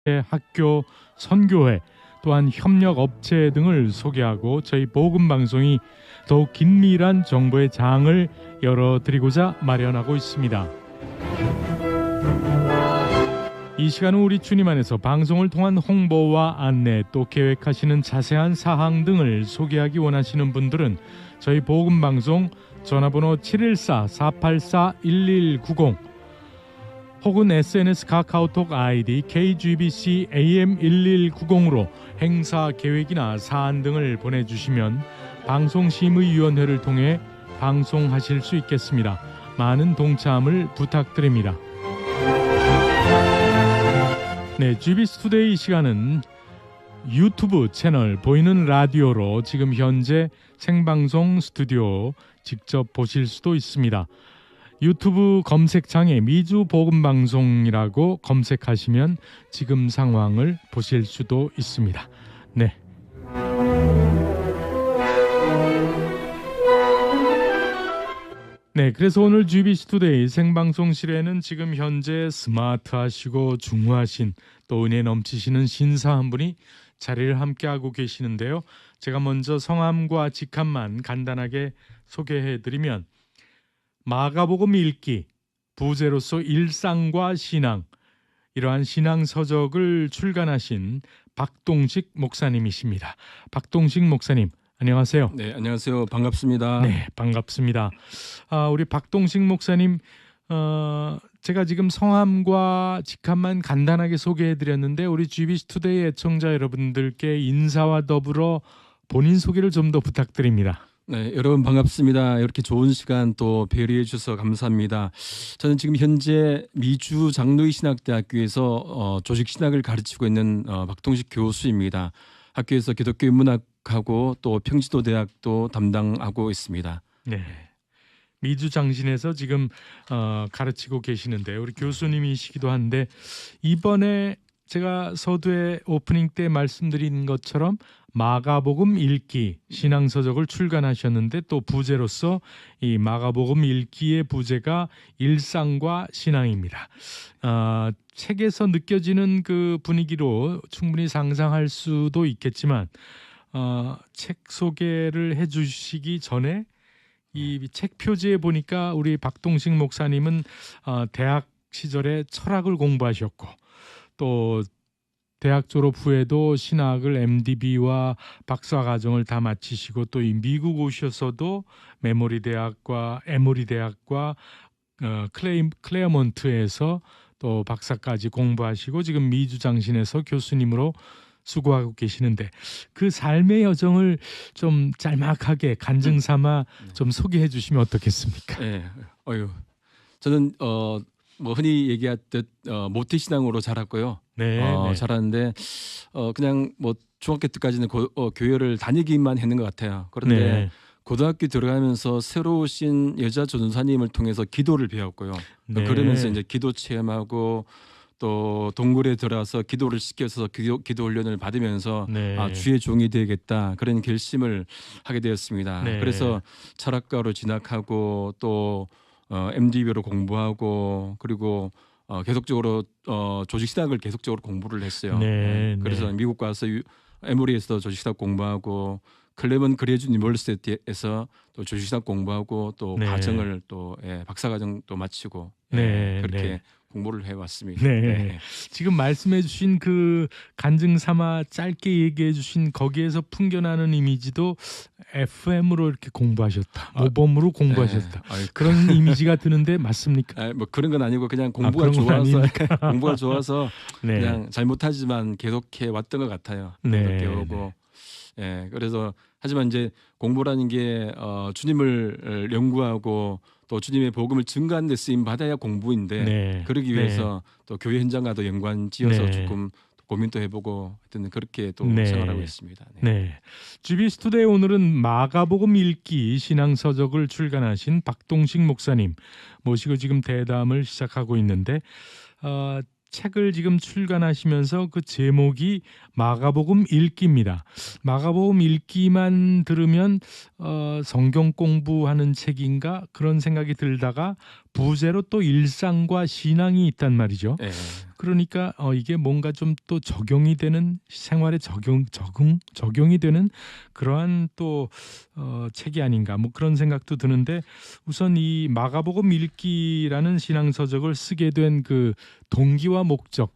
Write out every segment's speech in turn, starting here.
학교, 선교회, 또한 협력 업체 등을 소개하고 저희 복음 방송이 더욱 긴밀한 정보의 장을 열어드리고자 마련하고 있습니다. 이 시간은 우리 주님 안에서 방송을 통한 홍보와 안내, 또 계획하시는 자세한 사항 등을 소개하기 원하시는 분들은 저희 복음 방송 전화번호 714-484-1190 혹은 SNS 카카오톡 아이디 KGBC AM1190으로 행사 계획이나 사안 등을 보내주시면 방송심의위원회를 통해 방송하실 수 있겠습니다. 많은 동참을 부탁드립니다. 네, GBC 투데이 시간은 유튜브 채널 보이는 라디오로 지금 현재 생방송 스튜디오 직접 보실 수도 있습니다. 유튜브 검색창에 미주 복음방송이라고 검색하시면 지금 상황을 보실 수도 있습니다. 네. 네, 그래서 오늘 GBC 투데이 생방송실에는 지금 현재 스마트하시고 중후하신 또 은혜 넘치시는 신사 한 분이 자리를 함께하고 계시는데요. 제가 먼저 성함과 직함만 간단하게 소개해드리면 마가복음 읽기, 부제로서 일상과 신앙, 이러한 신앙 서적을 출간하신 박동식 목사님이십니다. 박동식 목사님, 안녕하세요. 네, 안녕하세요. 반갑습니다. 네, 반갑습니다. 우리 박동식 목사님, 제가 지금 성함과 직함만 간단하게 소개해드렸는데 우리 GBC 투데이 애청자 여러분들께 인사와 더불어 본인 소개를 좀 더 부탁드립니다. 네, 여러분 반갑습니다. 이렇게 좋은 시간 또 배려해 주셔서 감사합니다. 저는 지금 현재 미주 장로의 신학대학교에서 조직 신학을 가르치고 있는 박동식 교수입니다. 학교에서 기독교 인문학하고 또 평지도 대학도 담당하고 있습니다. 네, 미주 장신에서 지금 가르치고 계시는데 우리 교수님이시기도 한데 이번에 제가 서두에 오프닝 때 말씀드린 것처럼 마가복음 읽기 신앙서적을 출간하셨는데 또 부제로서 이 마가복음 읽기의 부제가 일상과 신앙입니다. 책에서 느껴지는 그 분위기로 충분히 상상할 수도 있겠지만 책 소개를 해주시기 전에 이 책 표지에 보니까 우리 박동식 목사님은 대학 시절에 철학을 공부하셨고 또 대학 졸업 후에도 신학을 MDB와 박사 과정을 다 마치시고 또 이 미국 오셔서도 메모리 대학과 에모리 대학과 클레어몬트에서 또 박사까지 공부하시고 지금 미주 장신에서 교수님으로 수고하고 계시는데 그 삶의 여정을 좀 짤막하게 간증 삼아 좀 소개해 주시면 어떻겠습니까? 네, 저는 뭐 흔히 얘기하듯 모태신앙으로 자랐고요. 네, 네. 자랐는데 그냥 뭐 중학교 때까지는 교회를 다니기만 했는 것 같아요. 그런데 네. 고등학교 들어가면서 새로 오신 여자 전도사님을 통해서 기도를 배웠고요. 네. 그러면서 이제 기도 체험하고 또 동굴에 들어가서 기도를 시켜서 기도 훈련을 받으면서 네. 주의 종이 되겠다 그런 결심을 하게 되었습니다. 네. 그래서 철학과로 진학하고 또 MDB로 공부하고 그리고 계속적으로 조직신학을 계속적으로 공부를 했어요. 네, 그래서 네. 미국 가서 에모리에서 조직신학 공부하고 클레먼 그레이준 유니버시티에서 또 조직신학 공부하고 또 네. 과정을 또 박사과정 또 마치고 네, 그렇게 네. 공부를 해왔습니다. 네. 지금 말씀해 주신 그 간증 삼아 짧게 얘기해 주신 거기에서 풍겨나는 이미지도 FM으로 이렇게 공부하셨다. 모범으로 공부하셨다. 그런 이미지가 드는데 맞습니까? 뭐 그런 건 아니고 그냥 공부가 그런 건 좋아서 공부가 좋아서 네. 그냥 잘못하지만 계속해 왔던 것 같아요. 네. 배우고 그래서 하지만 이제 공부라는 게 주님을 연구하고 또 주님의 복음을 증거하는 데 쓰임 받아야 공부인데 네. 그러기 위해서 또 교회 현장과도 연관지어서 네. 조금 고민도 해보고 하여튼 그렇게 또 네. 생활하고 있습니다. 네. GBC 투데이 오늘은 마가복음 읽기 신앙서적을 출간하신 박동식 목사님 모시고 지금 대담을 시작하고 있는데 책을 지금 출간하시면서 그 제목이 마가복음 읽기입니다. 마가복음 읽기만 들으면 성경 공부하는 책인가 그런 생각이 들다가 부제로 또 일상과 신앙이 있단 말이죠. 네. 그러니까 이게 뭔가 좀 또 적용이 되는 생활에 적용이 되는 그러한 또 책이 아닌가 뭐 그런 생각도 드는데 우선 이 마가복음 읽기라는 신앙 서적을 쓰게 된 그 동기와 목적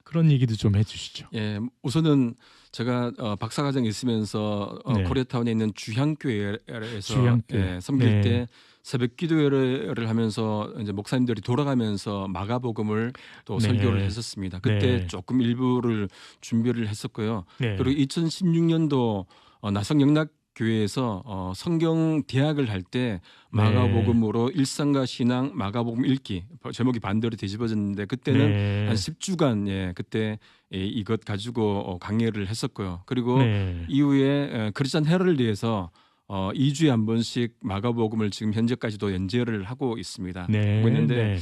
그런 얘기도 좀 해주시죠. 예, 우선은 제가 박사과정에 있으면서 네. 코리아타운에 있는 주향교회에서 주향교회. 섬길 네. 때 새벽 기도회를 하면서 이제 목사님들이 돌아가면서 마가복음을 또 네. 설교를 했었습니다. 그때 네. 조금 일부를 준비를 했었고요. 네. 그리고 2016년도 나성영락교회에서 성경 대학을 할 때 마가복음으로 일상과 신앙 마가복음 읽기 제목이 반대로 뒤집어졌는데 그때는 네. 한 10주간 그때 이것 가지고 강의를 했었고요. 그리고 네. 이후에 크리스천 헤럴드에서 2주에 한 번씩 마가복음을 지금 현재까지도 연재를 하고 있습니다. 네. 하고 있는데 네.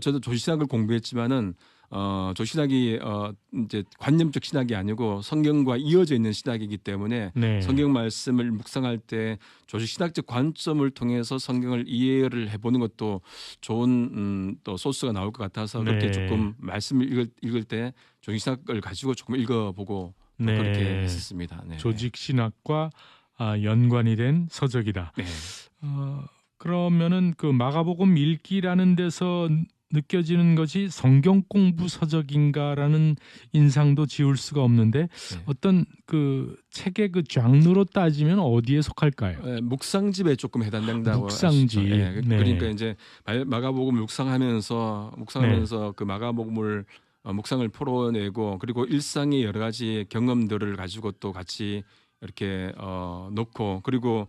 저도 조신학을 공부했지만은 조신학이 이제 관념적 신학이 아니고 성경과 이어져 있는 신학이기 때문에 네. 성경 말씀을 묵상할 때 조신학적 관점을 통해서 성경을 이해를 해보는 것도 좋은 또 소스가 나올 것 같아서 그렇게 네. 조금 말씀을 읽을 때 조신학을 가지고 조금 읽어보고 네. 그렇게 했었습니다. 네. 조직 신학과 연관이 된 서적이다. 네. 그러면은 그 마가복음 읽기라는 데서 느껴지는 것이 성경 공부 서적인가라는 인상도 지울 수가 없는데 네. 어떤 그 책의 그 장르로 따지면 어디에 속할까요? 묵상집에 조금 해당된다고 묵상집. 하시죠. 예, 네. 그러니까 이제 마가복음 묵상하면서 그 마가복음을 묵상을 풀어내고 그리고 일상의 여러 가지 경험들을 가지고 또 같이 이렇게 놓고 그리고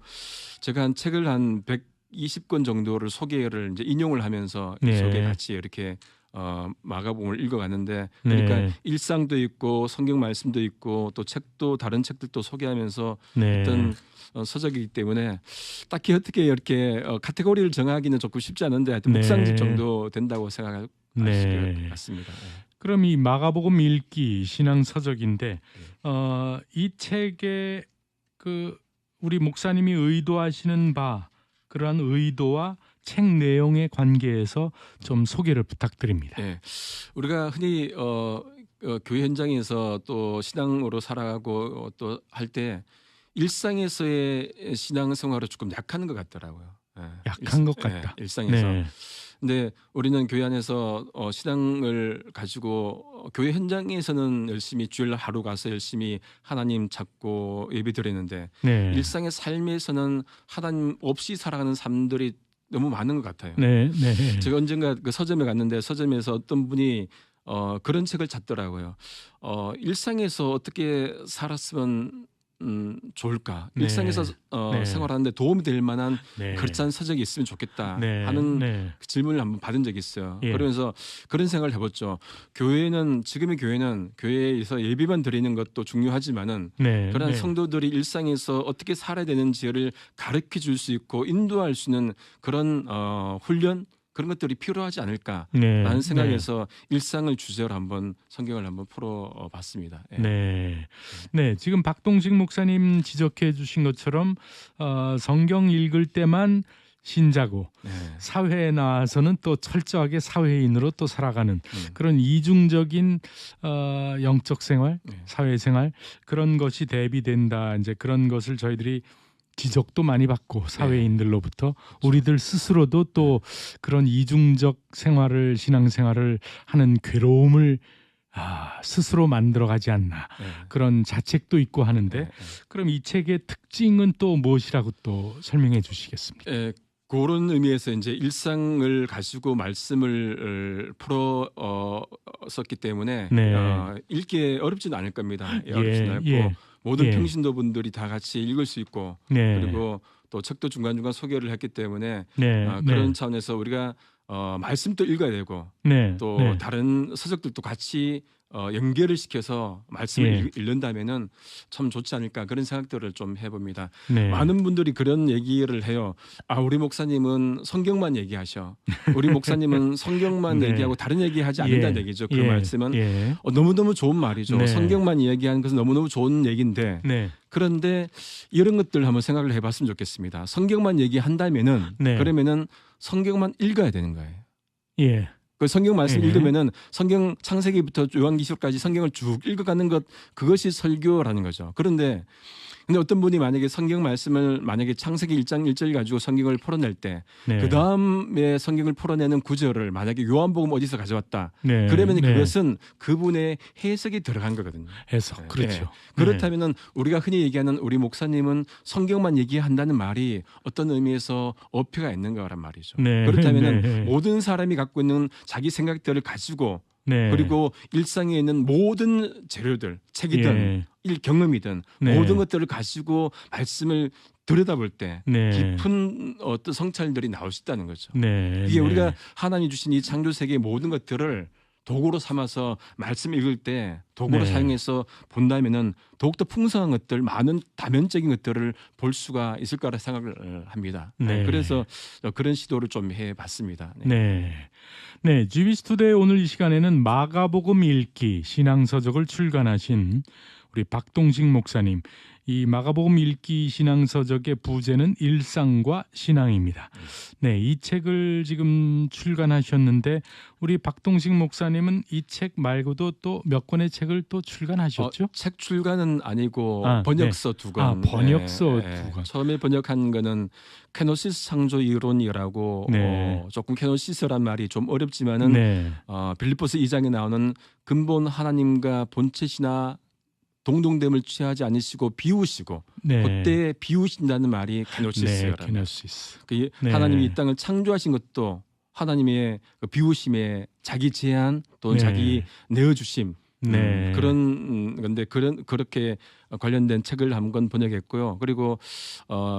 제가 한 책을 한 120권 정도를 소개를 이제 인용을 하면서 이 네. 속에 같이 이렇게 마가복음을 읽어갔는데 그러니까 네. 일상도 있고 성경 말씀도 있고 또 책도 다른 책들도 소개하면서 네. 어떤 서적이기 때문에 딱히 어떻게 이렇게 카테고리를 정하기는 조금 쉽지 않은데 하여튼 네. 묵상집 정도 된다고 생각하실 네. 것 같습니다. 예. 그럼 이 마가복음 읽기 신앙 서적인데 이 책에 그 우리 목사님이 의도하시는 바 그러한 의도와 책 내용의 관계에서 좀 소개를 부탁드립니다. 예. 우리가 흔히 교회 현장에서 또 신앙으로 살아가고 또 할 때 일상에서의 신앙 생활을 조금 약한 것 같더라고요. 예. 약한 것 같다. 일상에서. 네. 근데 우리는 교회 안에서 신앙을 가지고 교회 현장에서는 열심히 주일 하루 가서 열심히 하나님 찾고 예배드리는데 네. 일상의 삶에서는 하나님 없이 살아가는 삶들이 너무 많은 것 같아요. 네. 네. 제가 언젠가 그 서점에 갔는데 서점에서 어떤 분이 그런 책을 찾더라고요. 일상에서 어떻게 살았으면 좋을까? 네. 일상에서 네. 생활하는데 도움이 될 만한 네. 그럴싸한 서적이 있으면 좋겠다 네. 하는 네. 그 질문을 한번 받은 적이 있어요. 예. 그러면서 그런 생각을 해봤죠. 지금의 교회는 교회에서 예배만 드리는 것도 중요하지만은 네. 그런 네. 성도들이 일상에서 어떻게 살아야 되는지를 가르쳐 줄 수 있고 인도할 수 있는 그런 훈련 그런 것들이 필요하지 않을까라는 네. 생각에서 일상을 주제로 한번 성경을 한번 풀어봤습니다. 예. 네. 네. 지금 박동식 목사님 지적해 주신 것처럼 성경 읽을 때만 신자고 네. 사회에 나와서는 또 철저하게 사회인으로 또 살아가는 음. 그런 이중적인 영적 생활, 네. 사회 생활 그런 것이 대비된다. 이제 그런 것을 저희들이 지적도 많이 받고 사회인들로부터 우리들 스스로도 또 그런 이중적 생활을 신앙생활을 하는 괴로움을 스스로 만들어가지 않나 네. 그런 자책도 있고 하는데 네. 그럼 이 책의 특징은 또 무엇이라고 또 설명해 주시겠습니까? 그런 의미에서 이제 일상을 가지고 말씀을 풀어 썼기 때문에 네. 읽기 어렵지는 않을 겁니다. 어렵지는 않고 예. 모든 예. 평신도 분들이 다 같이 읽을 수 있고 네. 그리고 또 책도 중간중간 소개를 했기 때문에 네. 그런 네. 차원에서 우리가 말씀도 읽어야 되고 네. 또 네. 다른 서적들도 같이 연결을 시켜서 말씀을 읽는다면은 참 좋지 않을까 그런 생각들을 좀 해봅니다. 네. 많은 분들이 그런 얘기를 해요. 우리 목사님은 성경만 얘기하셔. 우리 목사님은 성경만 네. 얘기하고 다른 얘기하지 않는다는 얘기죠. 그 말씀은 너무너무 좋은 말이죠. 네. 성경만 이야기하는 것은 너무너무 좋은 얘기인데 네. 그런데 이런 것들 한번 생각을 해봤으면 좋겠습니다. 성경만 얘기한다면은 네. 그러면은 성경만 읽어야 되는 거예요. 예. 그 성경 말씀 예. 읽으면은 성경 창세기부터 요한계시록까지 성경을 쭉 읽어가는 것 그것이 설교라는 거죠. 그런데 근데 어떤 분이 만약에 성경 말씀을 만약에 창세기 1장 1절 가지고 성경을 풀어낼 때 네. 그 다음에 성경을 풀어내는 구절을 만약에 요한복음 어디서 가져왔다. 네. 그러면 네. 그것은 그분의 해석이 들어간 거거든요. 해석. 그렇죠. 예. 그렇다면은 우리가 흔히 얘기하는 우리 목사님은 성경만 얘기한다는 말이 어떤 의미에서 어폐가 있는 거란 말이죠. 네. 그렇다면은 네. 모든 사람이 갖고 있는 자기 생각들을 가지고 네. 그리고 일상에 있는 모든 재료들, 책이든 예. 경험이든 네. 모든 것들을 가지고 말씀을 들여다볼 때 네. 깊은 어떤 성찰들이 나올 수 있다는 거죠. 네. 이게 네. 우리가 하나님 주신 이 창조 세계의 모든 것들을 도구로 삼아서 말씀 읽을 때 도구로 네. 사용해서 본다면은 더욱더 풍성한 것들, 많은 다면적인 것들을 볼 수가 있을 거라 생각을 합니다. 네. 그래서 그런 시도를 좀 해봤습니다. 네. 네, GBC 투데이 오늘 이 시간에는 마가복음 읽기 신앙서적을 출간하신 우리 박동식 목사님, 이 마가복음 읽기 신앙서적의 부제는 일상과 신앙입니다. 네, 이 책을 지금 출간하셨는데 우리 박동식 목사님은 이 책 말고도 또 몇 권의 책을 또 출간하셨죠? 책 출간은 아니고 아, 번역서 두 권. 아, 번역서 두 권. 처음에 번역한 거는 케노시스 창조 이론이라고 네. 조금 케노시스란 말이 좀 어렵지만은 네. 빌립보스 2장에 나오는 근본 하나님과 본체시나 동등됨을 취하지 않으시고 비우시고 네. 그때 비우신다는 말이 네, 케노시스라는 케노시스. 그 네. 하나님이 이 땅을 창조하신 것도 하나님의 그 비우심에 자기 제한 또 네. 자기 내어주심 네. 그런 건데 그렇게 관련된 책을 한 권 번역했고요. 그리고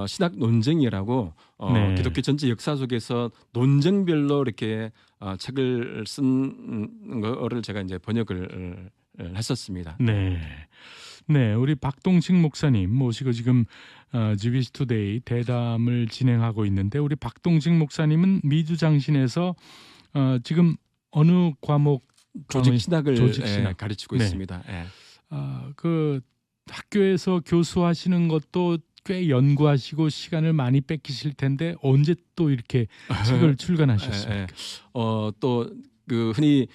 신학 논쟁이라고 네. 기독교 전체 역사 속에서 논쟁별로 이렇게 책을 쓴 거를 제가 이제 번역을 했었습니다. 네. 네, 우리 박동식 목사님 모시고 지금 GBC 투데이 대담을 진행하고 있는데 우리 박동식 목사님은 미주장신에서 지금 어느 과목 조직 신학을 조직 신학. 가르치고 네. 있습니다. 예. 그 학교에서 교수하시는 것도 꽤 연구하시고 시간을 많이 뺏기실 텐데 언제 또 이렇게 책을 출간하셨습니까? 또 그 흔히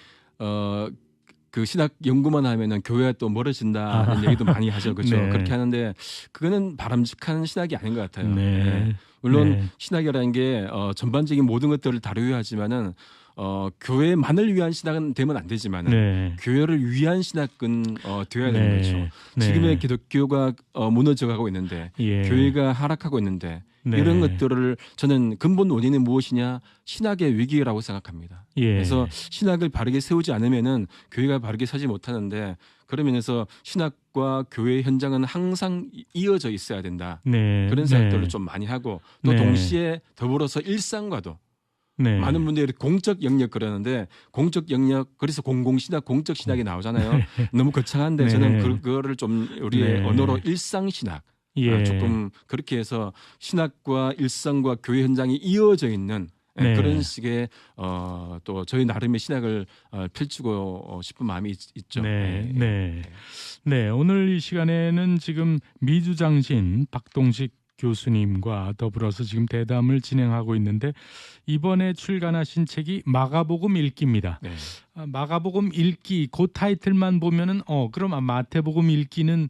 그 신학 연구만 하면은 교회가 또 멀어진다는 얘기도 많이 하죠, 그렇죠? 네. 그렇게 하는데 그거는 바람직한 신학이 아닌 것 같아요. 네. 예. 물론 네. 신학이라는 게 전반적인 모든 것들을 다루어야 하지만은 교회만을 위한 신학은 되면 안 되지만은 네. 교회를 위한 신학은 되어야 되는 거죠. 네. 지금의 기독교가 무너져가고 있는데 예. 교회가 하락하고 있는데 네. 이런 것들을 저는 근본 원인이 무엇이냐 신학의 위기라고 생각합니다. 예. 그래서 신학을 바르게 세우지 않으면은 교회가 바르게 서지 못하는데 그런 면에서 신학과 교회 현장은 항상 이어져 있어야 된다. 네. 그런 생각들을 좀 많이 하고 또 네. 동시에 더불어서 일상과도 네. 많은 분들이 공적 영역 그러는데 공적 영역 그래서 공공신학 공적 신학이 나오잖아요. 너무 거창한데 네. 저는 그거를 좀 우리의 네. 언어로 일상신학 예. 조금 그렇게 해서 신학과 일상과 교회 현장이 이어져 있는 네. 그런 식의 또 저희 나름의 신학을 펼치고 싶은 마음이 있죠. 네, 네, 네. 오늘 이 시간에는 지금 미주장신 박동식 교수님과 더불어서 지금 대담을 진행하고 있는데 이번에 출간하신 책이 마가복음 읽기입니다. 네. 마가복음 읽기 그 타이틀만 보면은 그럼 마태복음 읽기는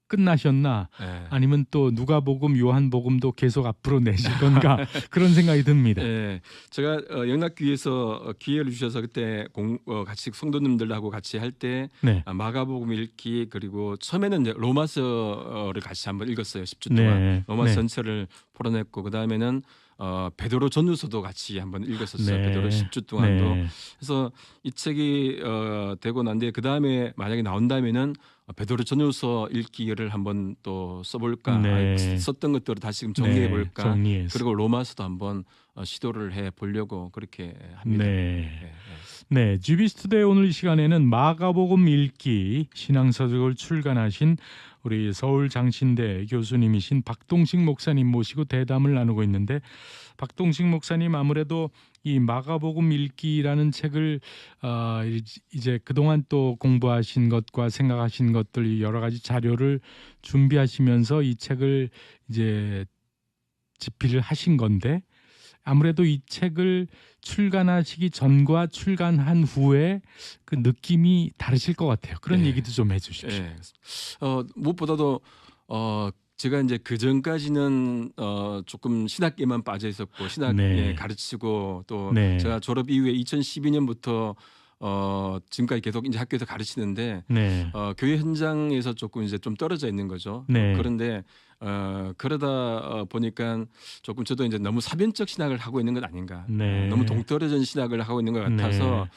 끝나셨나? 네. 아니면 또 누가복음, 요한복음도 계속 앞으로 내실 건가? 그런 생각이 듭니다. 네, 제가 영락교회에서 기회를 주셔서 그때 같이 성도님들하고 같이 할 때 네, 마가복음 읽기 그리고 처음에는 이제 로마서를 같이 한번 읽었어요. 10주 동안 네, 로마서 네. 전체를 풀어냈고 그 다음에는 베드로 전후서도 같이 한번 읽었었어요. 네. 베드로 10주 동안도. 네. 그래서 이 책이 되고 난 뒤에 그 다음에 만약에 나온다면은 베드로 전후서 읽기를 한번 또 써볼까, 네. 썼던 것들을 다시 좀 정리해 볼까, 네, 정리해서. 그리고 로마서도 한번 시도를 해 보려고 그렇게 합니다. 네. 네, GBC 투데이 오늘 이 시간에는 마가복음 읽기 신앙서적을 출간하신 우리 서울 장신대 교수님이신 박동식 목사님 모시고 대담을 나누고 있는데 박동식 목사님 아무래도 이 마가복음 읽기라는 책을 이제 그동안 또 공부하신 것과 생각하신 것들 여러 가지 자료를 준비하시면서 이 책을 이제 집필을 하신 건데 아무래도 이 책을 출간하시기 전과 출간한 후에 그 느낌이 다르실 것 같아요. 그런 네. 얘기도 좀 해주십시오. 예. 무엇보다도 제가 이제 그 전까지는 조금 신학계만 빠져 있었고 신학에 네. 가르치고 또 네. 제가 졸업 이후에 2012년부터 지금까지 계속 이제 학교에서 가르치는데 네. 교회 현장에서 조금 이제 좀 떨어져 있는 거죠. 네. 그런데 그러다 보니까 조금 저도 이제 너무 사변적 신학을 하고 있는 것 아닌가. 네. 너무 동떨어진 신학을 하고 있는 것 같아서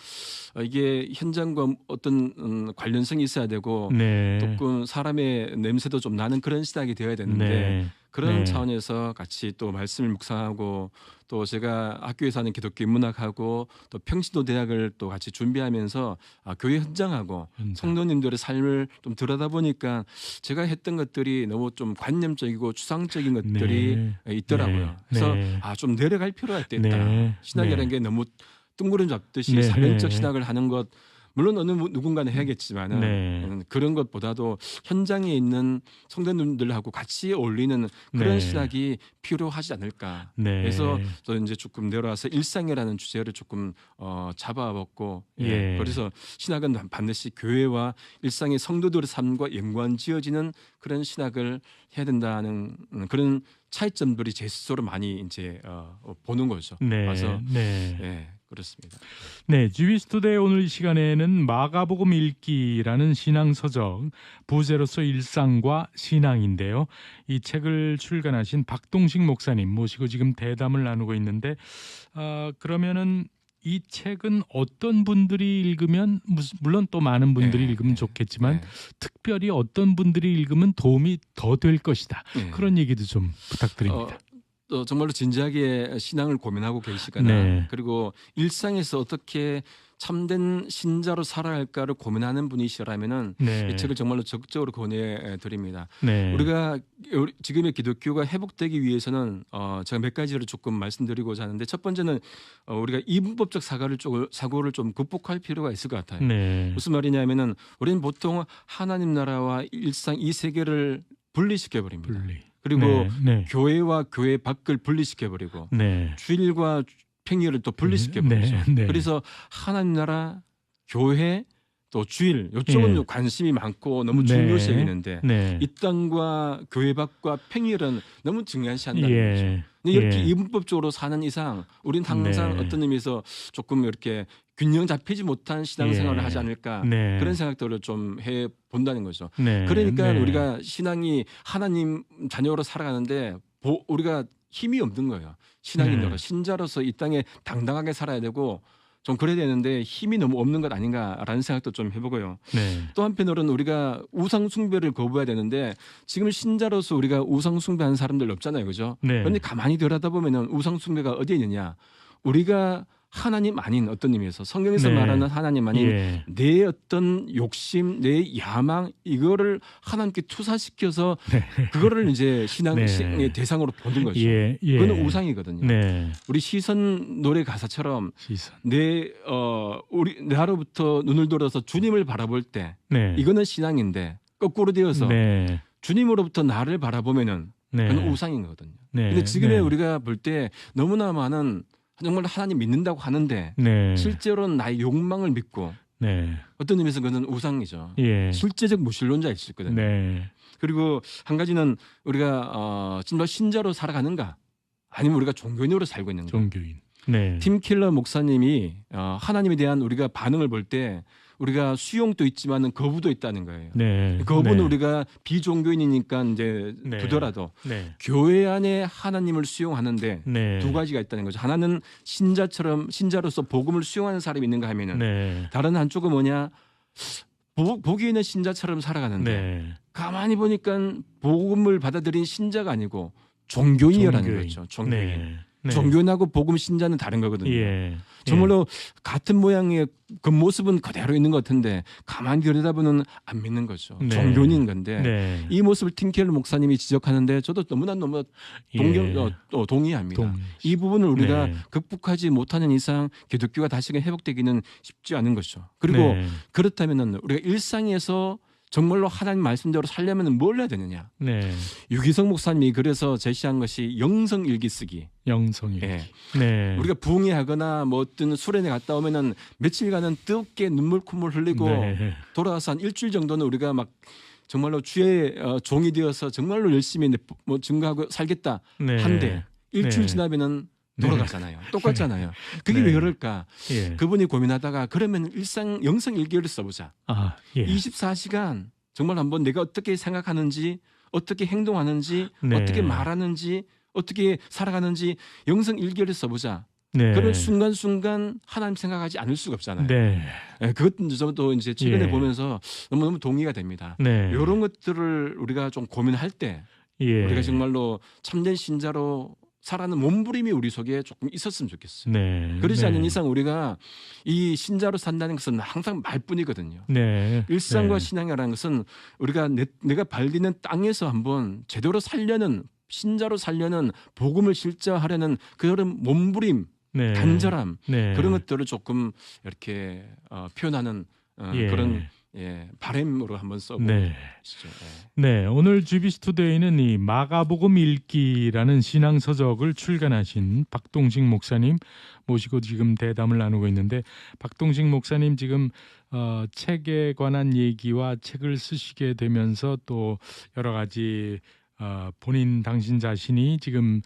이게 현장과 어떤 관련성이 있어야 되고 네. 조금 사람의 냄새도 좀 나는 그런 신학이 되어야 되는데 네. 그런 네. 차원에서 같이 또 말씀을 묵상하고 또 제가 학교에서 하는 기독교 인문학하고 또 평신도 대학을 또 같이 준비하면서 교회 현장하고 성도님들의 삶을 좀 들여다보니까 제가 했던 것들이 너무 좀 관념적이고 추상적인 것들이 있더라고요. 네. 그래서 네. 좀 내려갈 필요가 있다. 네. 신학이라는 네. 게 너무 뜬구름 잡듯이 네. 사변적 신학을 하는 것 물론 어느 누군가는 해야겠지만은 네. 그런 것보다도 현장에 있는 성도님들하고 같이 어울리는 그런 네. 신학이 필요하지 않을까. 네. 그래서 저는 이제 조금 내려와서 일상이라는 주제를 조금 잡아먹고 예. 그래서 신학은 반드시 교회와 일상의 성도들의 삶과 연관지어지는 그런 신학을 해야 된다는 그런 차이점들이 제 스스로 많이 이제 보는 거죠. 네. 그래서 네. 그렇습니다. 네, GB스투데이 오늘 이 시간에는 마가복음 읽기라는 신앙서적 부제로서 일상과 신앙인데요. 이 책을 출간하신 박동식 목사님 모시고 지금 대담을 나누고 있는데 그러면은 이 책은 어떤 분들이 읽으면 물론 또 많은 분들이 읽으면 좋겠지만 특별히 어떤 분들이 읽으면 도움이 더 될 것이다. 그런 얘기도 좀 부탁드립니다. 정말로 진지하게 신앙을 고민하고 계시거나 그리고 일상에서 어떻게 참된 신자로 살아갈까를 고민하는 분이시라면은 이 책을 정말로 적극적으로 권해드립니다. 우리가 지금의 기독교가 회복되기 위해서는 제가 몇 가지를 조금 말씀드리고자 하는데 첫 번째는 우리가 이분법적 사고를 좀 극복할 필요가 있을 것 같아요. 무슨 말이냐면은 우리는 보통 하나님 나라와 일상 이 세계를 분리시켜 버립니다. 그리고 교회와 교회 밖을 분리시켜버리고 주일과 평일을 또 분리시켜버리죠. 그래서 하나님 나라, 교회, 또 주일 이쪽은 관심이 많고 너무 중요시 여기는데 이 땅과 교회 밖과 평일은 너무 중요시한다는 거죠. 근데 이렇게 이분법적으로 사는 이상 우리는 항상 어떤 의미에서 조금 이렇게 균형 잡히지 못한 신앙생활을 하지 않을까 그런 생각들을 좀 해본다는 거죠. 그러니까 우리가 신앙이 하나님 자녀로 살아가는데 우리가 힘이 없는 거예요. 신앙인으로 신자로서 이 땅에 당당하게 살아야 되고 좀 그래야 되는데 힘이 너무 없는 것 아닌가라는 생각도 좀 해보고요. 또 한편으로는 우리가 우상 숭배를 거부해야 되는데 지금 신자로서 우리가 우상 숭배하는 사람들 없잖아요, 그죠? 그런데 가만히 들여다보면은 우상 숭배가 어디에 있느냐? 우리가 하나님 아닌 어떤 의미에서 성경에서 말하는 하나님 아닌 내 어떤 욕심, 내 야망 이거를 하나님께 투사시켜서 그거를 이제 신앙의 대상으로 보는 거죠. 그건 우상이거든요. 우리 시선 노래 가사처럼 우리 나로부터 눈을 들어서 주님을 바라볼 때 이거는 신앙인데 거꾸로 되어서 주님으로부터 나를 바라보면은 그건 우상인 거거든요. 근데 지금의 우리가 볼 때 너무나 많은 정말 하나님 믿는다고 하는데 실제로는 나의 욕망을 믿고 어떤 의미에서 그건 우상이죠. 실제적 무신론자일 수 있거든요. 그리고 한 가지는 우리가 정말 신자로 살아가는가 아니면 우리가 종교인으로 살고 있는가. 팀 킬러 목사님이 하나님에 대한 우리가 반응을 볼 때 우리가 수용도 있지만은 거부도 있다는 거예요. 거부는 우리가 비종교인이니까 이제 두더라도 교회 안에 하나님을 수용하는데 두 가지가 있다는 거죠. 하나는 신자로서 복음을 수용하는 사람이 있는가 하면은 다른 한쪽은 뭐냐 보기에는 신자처럼 살아가는데 가만히 보니까 복음을 받아들인 신자가 아니고 종교인이라는 거죠. 종교인. 종교인하고 복음 신자는 다른 거거든요. 정말로 같은 모양의 그 모습은 그대로 있는 것 같은데 가만히 들여다보면 안 믿는 거죠. 종교인인 건데 이 모습을 팀켈러 목사님이 지적하는데 저도 너무 동의합니다. 이 부분을 우리가 극복하지 못하는 이상 기독교가 다시금 회복되기는 쉽지 않은 것이죠. 그리고 그렇다면 우리가 일상에서 정말로 하나님 말씀대로 살려면 뭘 해야 되느냐? 네. 유기성 목사님이 그래서 제시한 것이 영성 일기 쓰기. 영성이. 예. 네. 우리가 부흥회하거나 뭐 어떤 수련회 갔다 오면은 며칠간은 뜨겁게 눈물 콧물 흘리고 네. 돌아와서 한 일주일 정도는 우리가 막 정말로 주의 종이 되어서 정말로 열심히 뭐 증거하고 살겠다 네. 한데 일주일 네. 지나면은 네. 돌아가잖아요. 똑같잖아요. 그게 네. 왜 그럴까? 예. 그분이 고민하다가 그러면 영성 일기를 써보자. 아, 예. 24시간 정말 한번 내가 어떻게 생각하는지, 어떻게 행동하는지, 네. 어떻게 말하는지, 어떻게 살아가는지 영성 일기를 써보자. 네. 그런 순간순간 하나님 생각하지 않을 수가 없잖아요. 네. 예, 그것도 저도 이제 최근에 예. 보면서 너무너무 동의가 됩니다. 네. 이런 것들을 우리가 좀 고민할 때 예. 우리가 정말로 참된 신자로 살아가는 몸부림이 우리 속에 조금 있었으면 좋겠어요. 네. 그러지 네. 않는 이상 우리가 이 신자로 산다는 것은 항상 말뿐이거든요. 네. 일상과 네. 신앙이라는 것은 우리가 내가 발디는 땅에서 한번 제대로 살려는 신자로 살려는 복음을 실제화하려는 그런 몸부림, 네. 간절함 네. 그런 것들을 조금 이렇게 표현하는 예. 그런 바램으로 한번 써보시죠. 네. 네, 오늘 GBC투데이는 이 마가복음 읽기라는 신앙서적을 출간하신 박동식 목사님 모시고 지금 대담을 나누고 있는데, 박동식 목사님 지금 책에 관한 얘기와 책을 쓰시게 되면서 또 여러 가지 본인 당신 자신이 지금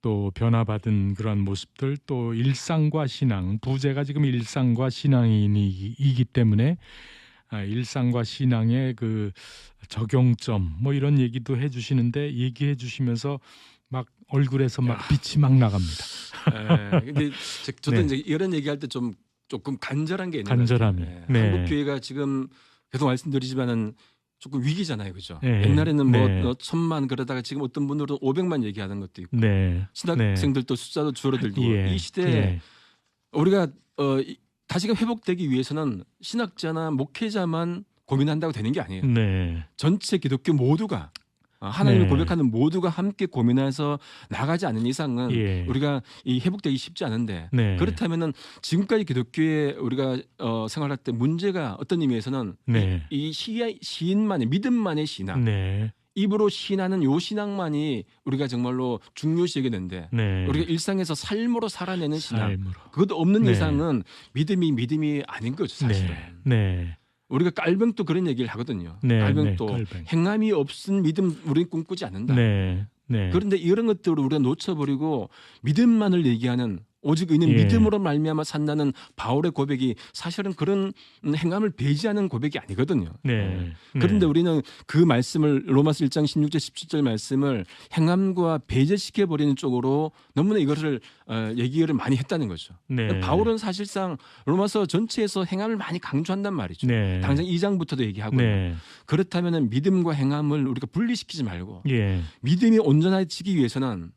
또 변화받은 그런 모습들, 또 일상과 신앙, 부제가 지금 일상과 신앙이기 때문에 일상과 신앙의 그 적용점 뭐 이런 얘기도 해주시는데, 얘기해 주시면서 막 얼굴에서 막 빛이 막 나갑니다. 근데 저도 네. 이제 이런 얘기할 때 좀 조금 간절한 게 있는 간절함이. 것 같아요. 네. 한국 교회가 지금 계속 말씀드리지만은 조금 위기잖아요, 그죠? 네. 옛날에는 뭐 네. 1,000만 그러다가 지금 어떤 분들은 500만 얘기하는 것도 있고 네. 신학생들도 숫자도 줄어들고 예. 이 시대에 예. 우리가 다시금 회복되기 위해서는 신학자나 목회자만 고민한다고 되는 게 아니에요. 네. 전체 기독교 모두가 하나님을 네. 고백하는 모두가 함께 고민해서 나가지 않는 이상은 예. 우리가 이 회복되기 쉽지 않은데 네. 그렇다면은 지금까지 기독교에 우리가 생활할 때 문제가 어떤 의미에서는 네. 이 시인만의 믿음만의 신앙, 네. 입으로 시인하는 요 신앙만이 우리가 정말로 중요시 여기는데 네. 우리가 일상에서 삶으로 살아내는 신앙, 삶으로. 그것도 없는 네. 이상은 믿음이 아닌 거죠, 사실은. 네. 네. 우리가 깔병도 그런 얘기를 하거든요. 네. 깔병도 네. 깔병. 행함이 없은 믿음 우리는 꿈꾸지 않는다. 네. 네. 그런데 이런 것들을 우리가 놓쳐버리고 믿음만을 얘기하는, 오직 의는 예. 믿음으로 말미암아 산다는 바울의 고백이 사실은 그런 행함을 배제하는 고백이 아니거든요. 네. 그런데 우리는 그 말씀을 로마서 1장 16절 17절 말씀을 행함과 배제시켜 버리는 쪽으로 너무나 이것을 얘기를 많이 했다는 거죠. 네. 바울은 사실상 로마서 전체에서 행함을 많이 강조한단 말이죠. 네. 당장 2장부터도 얘기하고 네. 그렇다면 믿음과 행함을 우리가 분리시키지 말고 예. 믿음이 온전해지기 위해서는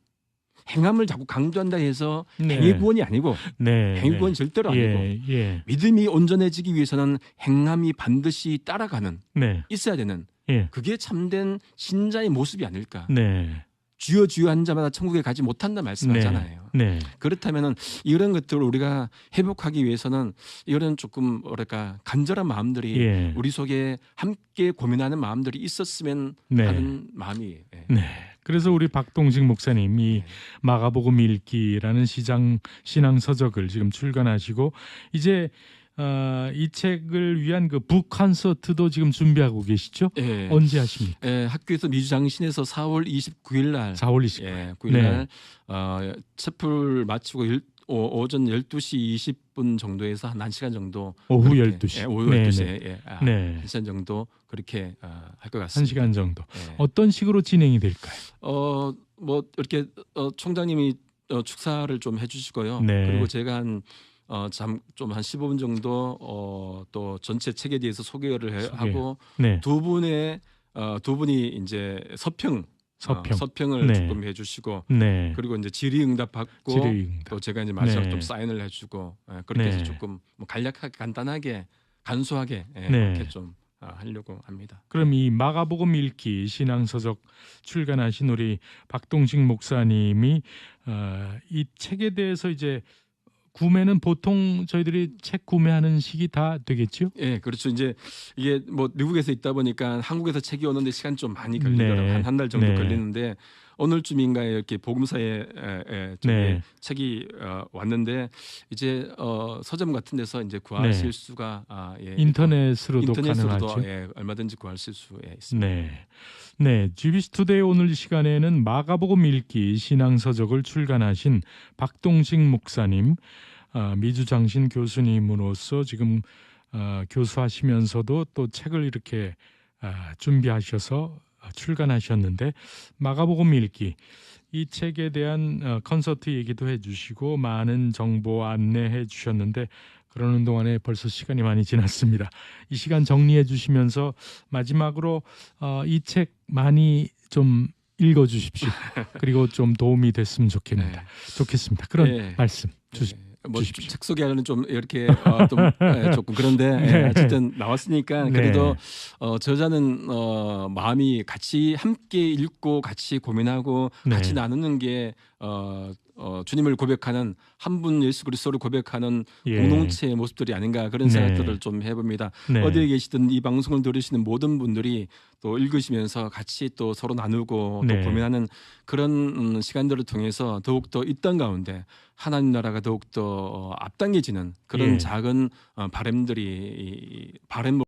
행함을 자꾸 강조한다 해서 네. 행위 구원이 아니고 네. 행위 구원 절대로 아니고 예. 예. 믿음이 온전해지기 위해서는 행함이 반드시 따라가는, 네. 있어야 되는, 예. 그게 참된 신자의 모습이 아닐까. 네. 주여 주여 한 자마다 천국에 가지 못한다 말씀하잖아요. 네. 그렇다면은 이런 것들을 우리가 회복하기 위해서는 이런 조금 뭐랄까 간절한 마음들이 예. 우리 속에 함께 고민하는 마음들이 있었으면 네. 하는 마음이. 네. 그래서 우리 박동식 목사님이 네. 마가복음 읽기라는 신앙 서적을 지금 출간하시고, 이제 이 책을 위한 그 북 콘서트도 지금 준비하고 계시죠? 예. 언제 하십니까? 학교에서 미주장신에서 4월 29일 날 4월 20일. 9일 네. 날 첩을 마치고 오전 12시 20분 정도에서 한 1시간 정도 오후 그렇게, 12시. 오후 네, 12시에 네. 1시간 정도 그렇게 할 것 같습니다. 1시간 정도. 예. 어떤 식으로 진행이 될까요? 뭐 이렇게 총장님이 축사를 좀 해주시고요. 네. 그리고 제가 좀 한 15분 정도 또 전체 책에 대해서 소개를 하고 네. 두 분이 이제 서평을 네. 조금 해주시고 네. 그리고 이제 질의응답 받고 질의응답. 또 제가 이제 마지막 네. 좀 사인을 해주고 그렇게 해서 네. 조금 뭐 간략하게 간단하게 간소하게 네. 그렇게 좀 하려고 합니다. 그럼 이 마가복음 읽기 신앙서적 출간하신 우리 박동식 목사님이 이 책에 대해서 이제 구매는 보통 저희들이 책 구매하는 시기 다 되겠죠? 예, 그렇죠. 이제 이게 뭐 미국에서 있다 보니까 한국에서 책이 오는데 시간 좀 많이 네. 걸리더라고요. 한 달 정도 네. 걸리는데 오늘쯤인가에 이렇게 복음사에 저기 네. 책이 왔는데 이제 서점 같은 데서 이제 구하실 네. 수가 인터넷으로도 인터넷으로도 가능하죠. 얼마든지 구하실 수 있습니다. 네. 네, GBC 투데이 오늘 이 시간에는 마가복음 읽기 신앙서적을 출간하신 박동식 목사님, 미주장신 교수님으로서 지금 교수하시면서도 또 책을 이렇게 준비하셔서 출간하셨는데 마가복음 읽기 이 책에 대한 콘서트 얘기도 해주시고 많은 정보 안내해 주셨는데 그러는 동안에 벌써 시간이 많이 지났습니다. 이 시간 정리해 주시면서 마지막으로 이 책 많이 좀 읽어 주십시오. 그리고 좀 도움이 됐으면 좋겠습니다. 네. 좋겠습니다. 그런 네. 말씀 주십시오. 뭐책 소개하려는 좀 이렇게 좀 조금 그런데 네. 어쨌든 나왔으니까 네. 그래도 저자는 마음이 같이 함께 읽고 같이 고민하고 네. 같이 나누는 게 주님을 고백하는 한 분 예수 그리스도를 고백하는 예. 공동체의 모습들이 아닌가 그런 네. 생각들을 좀 해봅니다. 네. 어디에 계시든 이 방송을 들으시는 모든 분들이 또 읽으시면서 같이 또 서로 나누고 네. 또 고민하는 그런 시간들을 통해서 더욱더 이 땅 가운데 하나님 나라가 더욱더 앞당겨지는 그런 예. 작은 바램들이 바램